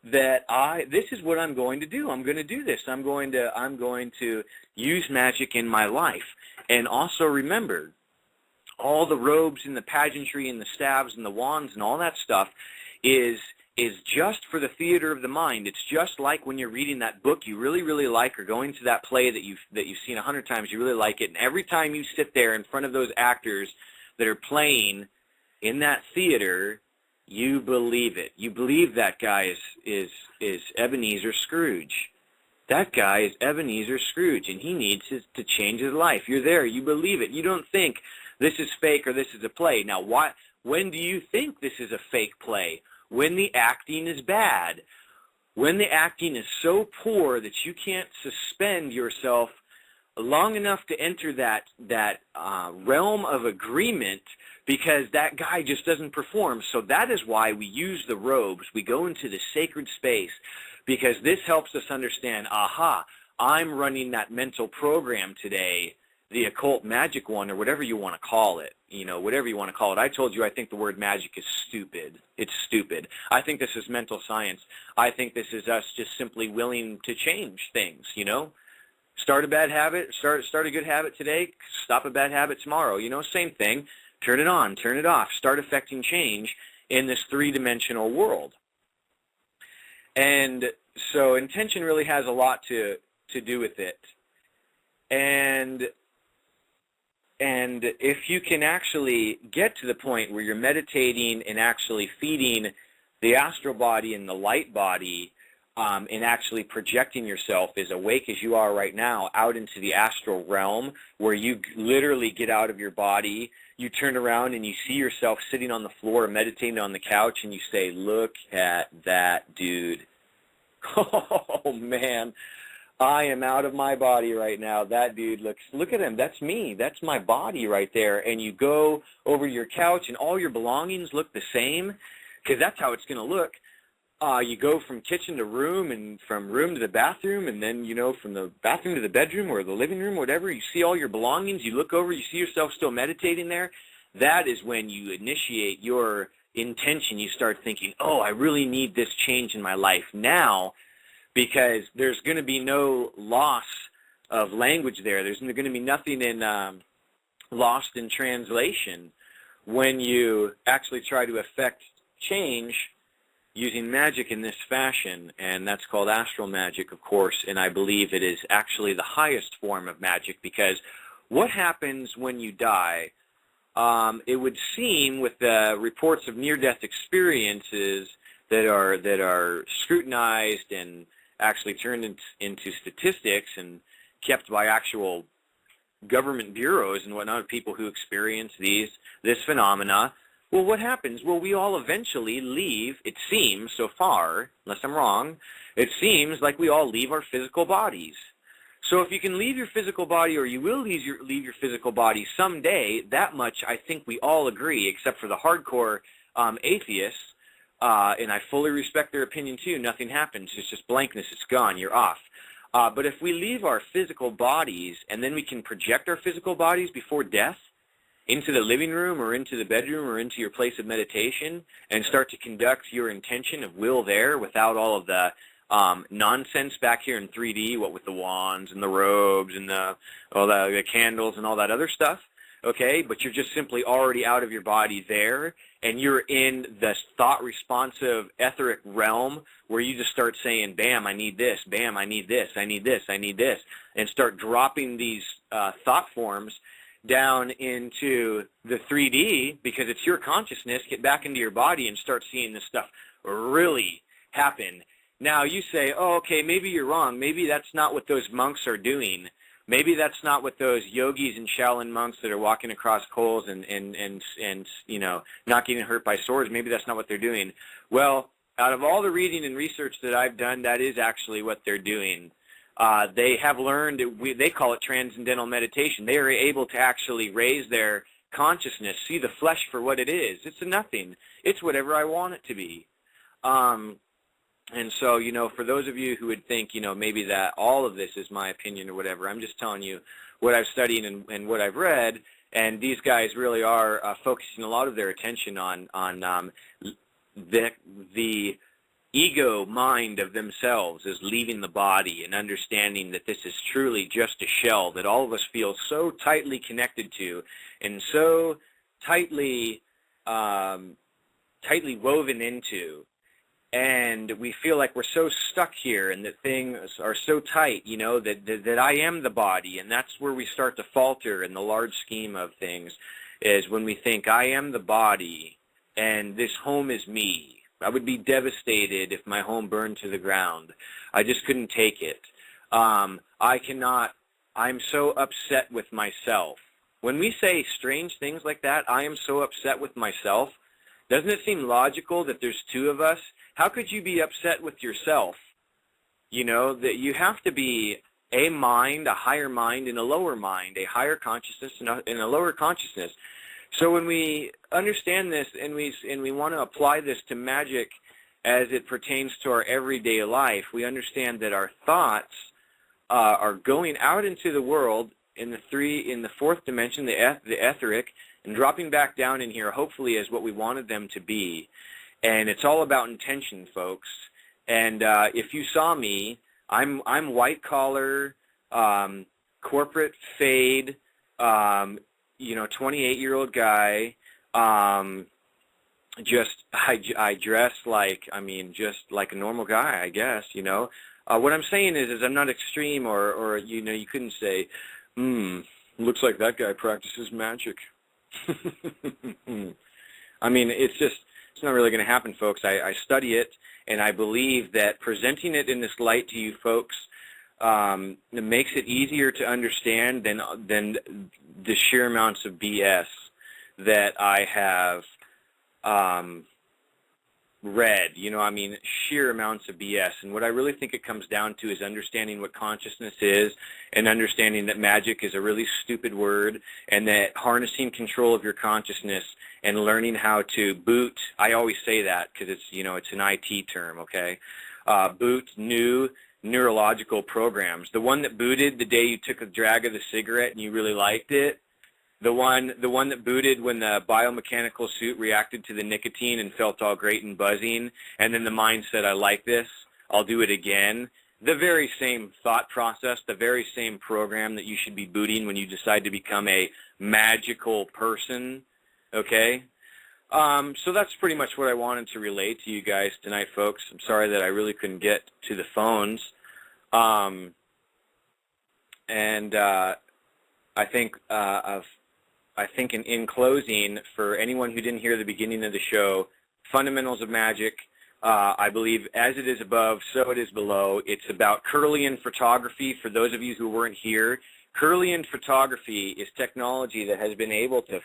Speaker 1: that this is what I'm going to do. I'm going to do this. I'm going to use magic in my life. And also remember, all the robes and the pageantry and the staves and the wands and all that stuff is just for the theater of the mind. It's just like when you're reading that book you really, really like, or going to that play that you've seen 100 times, you really like it, and every time you sit there in front of those actors that are playing in that theater, you believe it. You believe that guy is Ebenezer Scrooge. That guy is Ebenezer Scrooge, and he needs to change his life. You're there. You believe it. You don't think this is fake or this is a play. Now, when do you think this is a fake play? When the acting is bad. When the acting is so poor that you can't suspend yourself long enough to enter that realm of agreement, because that guy just doesn't perform. So that is why we use the robes. We go into the sacred space, because this helps us understand, aha, I'm running that mental program today, the occult magic one, or whatever you want to call it, whatever you want to call it. I told you I think the word magic is stupid. It's stupid. I think this is mental science. I think this is us just simply willing to change things, Start a bad habit, start a good habit today, stop a bad habit tomorrow, same thing. Turn it on, turn it off, start affecting change in this three-dimensional world. And so intention really has a lot to do with it. And if you can actually get to the point where you're meditating and actually feeding the astral body and the light body, and actually projecting yourself as awake as you are right now out into the astral realm, where you literally get out of your body, you turn around and you see yourself sitting on the floor meditating on the couch, and you say, look at that dude. Oh, man. I am out of my body right now. That dude look at him. That's me. That's my body right there. And you go over your couch and all your belongings look the same, because that's how it's going to look. You go from kitchen to room, and from room to the bathroom, and then, from the bathroom to the bedroom or the living room, whatever. You see all your belongings. You look over. You see yourself still meditating there. That is when you initiate your intention, you start thinking, oh, I really need this change in my life now, because there's going to be no loss of language there. There's going to be nothing in lost in translation when you actually try to affect change using magic in this fashion, and that's called astral magic, of course, and I believe it is actually the highest form of magic, because what happens when you die, it would seem with the reports of near-death experiences that are scrutinized and actually turned into statistics and kept by actual government bureaus and whatnot, people who experience this phenomena. Well, what happens? Well, we all eventually leave, it seems so far, unless I'm wrong, it seems like we all leave our physical bodies. So if you can leave your physical body, or you will leave your physical body someday, that much I think we all agree, except for the hardcore atheists, and I fully respect their opinion too. Nothing happens. It's just blankness. It's gone. You're off. But if we leave our physical bodies, and then we can project our physical bodies before death into the living room or into the bedroom or into your place of meditation, and start to conduct your intention of will there without all of the nonsense back here in 3D, what with the wands and the robes and all the candles and all that other stuff, okay? But you're just simply already out of your body there, and you're in the thought-responsive etheric realm where you just start saying, bam, I need this, bam, I need this, I need this, I need this, and start dropping these thought forms down into the 3D, because it's your consciousness. Get back into your body and start seeing this stuff really happen. Now you say, oh, okay, maybe you're wrong. Maybe that's not what those monks are doing. Maybe that's not what those yogis and Shaolin monks that are walking across coals and you know, not getting hurt by swords, maybe that's not what they're doing. Well, out of all the reading and research that I've done, that is actually what they're doing. They have learned, they call it transcendental meditation. They are able to actually raise their consciousness, see the flesh for what it is. It's a nothing. It's whatever I want it to be. And so, you know, for those of you who would think, you know, maybe that all of this is my opinion or whatever, I'm just telling you what I've studied and what I've read, and these guys really are focusing a lot of their attention on the ego mind of themselves is leaving the body, and understanding that this is truly just a shell that all of us feel so tightly connected to and so tightly woven into. And we feel like we're so stuck here, and that things are so tight, you know, that I am the body, and that's where we start to falter in the large scheme of things, is when we think I am the body and this home is me. I would be devastated if my home burned to the ground. I just couldn't take it. I'm so upset with myself. When we say strange things like that, I am so upset with myself, doesn't it seem logical that there's two of us? How could you be upset with yourself? You know, that you have to be a mind, a higher mind, and a lower mind, a higher consciousness and a lower consciousness. So when we understand this and we want to apply this to magic as it pertains to our everyday life, we understand that our thoughts are going out into the world in the fourth dimension, the etheric, and dropping back down in here, hopefully, as what we wanted them to be. And it's all about intention, folks. And if you saw me, I'm white collar, corporate fade, you know, 28-year-old guy. I dress like, I mean, just like a normal guy, I guess. You know, what I'm saying is I'm not extreme, or you know, you couldn't say, looks like that guy practices magic. I mean, it's not really going to happen, folks. I study it, and I believe that presenting it in this light to you folks it makes it easier to understand than the sheer amounts of BS that I have read. You know, I mean, sheer amounts of BS. And what I really think it comes down to is understanding what consciousness is, and understanding that magic is a really stupid word, and that harnessing control of your consciousness and learning how to boot, I always say that because it's, you know, it's an IT term, okay? Boot new neurological programs. The one that booted the day you took a drag of the cigarette and you really liked it, The one that booted when the biomechanical suit reacted to the nicotine and felt all great and buzzing, and then the mind said, I like this, I'll do it again. The very same thought process, the very same program that you should be booting when you decide to become a magical person, okay? So that's pretty much what I wanted to relate to you guys tonight, folks. I'm sorry that I really couldn't get to the phones. I think in closing, for anyone who didn't hear the beginning of the show, fundamentals of magic, I believe as it is above, so it is below. It's about Kirlian photography. For those of you who weren't here, Kirlian photography is technology that has been able to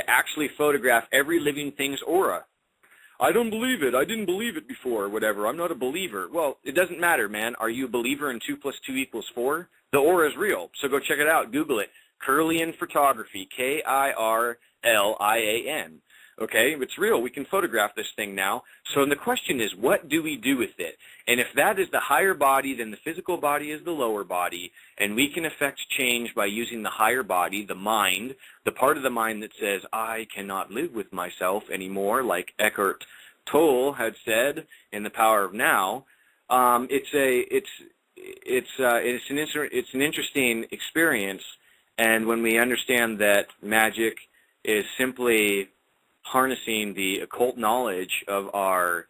Speaker 1: actually photograph every living thing's aura. I don't believe it. I didn't believe it before, or whatever. I'm not a believer. Well, it doesn't matter, man. Are you a believer in 2 + 2 = 4? The aura is real, so go check it out. Google it. Kirlian photography, K-I-R-L-I-A-N. Okay, it's real. We can photograph this thing now. So the question is, what do we do with it? And if that is the higher body, then the physical body is the lower body, and we can affect change by using the higher body, the mind, the part of the mind that says, I cannot live with myself anymore, like Eckhart Tolle had said in The Power of Now. It's an interesting experience, and when we understand that magic is simply harnessing the occult knowledge of our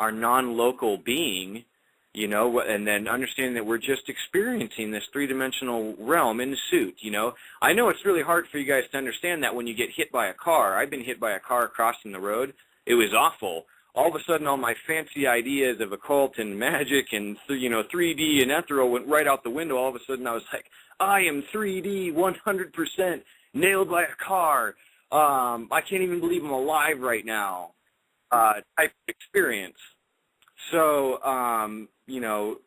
Speaker 1: non-local being, you know, and then understanding that we're just experiencing this three-dimensional realm in the suit, you know. I know it's really hard for you guys to understand that when you get hit by a car. I've been hit by a car crossing the road. It was awful. All of a sudden, all my fancy ideas of occult and magic and, you know, 3D and ethereal went right out the window. All of a sudden, I was like, I am 3D 100%. Nailed by a car. I can't even believe I'm alive right now. Type experience. So, you know,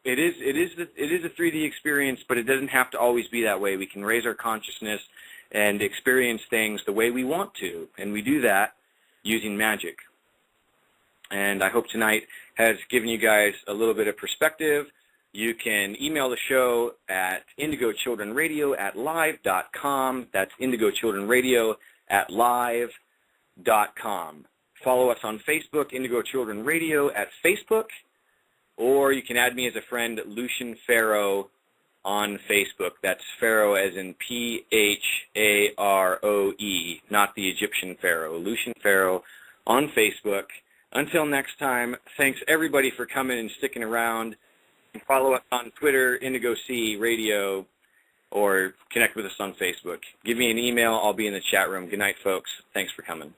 Speaker 1: it is a 3D experience, but it doesn't have to always be that way. We can raise our consciousness and experience things the way we want to, and we do that using magic. And I hope tonight has given you guys a little bit of perspective. You can email the show at indigochildrenradio@live.com. That's indigochildrenradio@live.com. Follow us on Facebook, Indigo Children Radio at Facebook, or you can add me as a friend, Lucian Pharaoh, on Facebook. That's Pharaoh as in P-H-A-R-O-E, not the Egyptian Pharaoh. Lucian Pharaoh on Facebook. Until next time, thanks everybody for coming and sticking around. Follow us on Twitter, Indigo C Radio, or connect with us on Facebook. Give me an email. I'll be in the chat room. Good night, folks. Thanks for coming.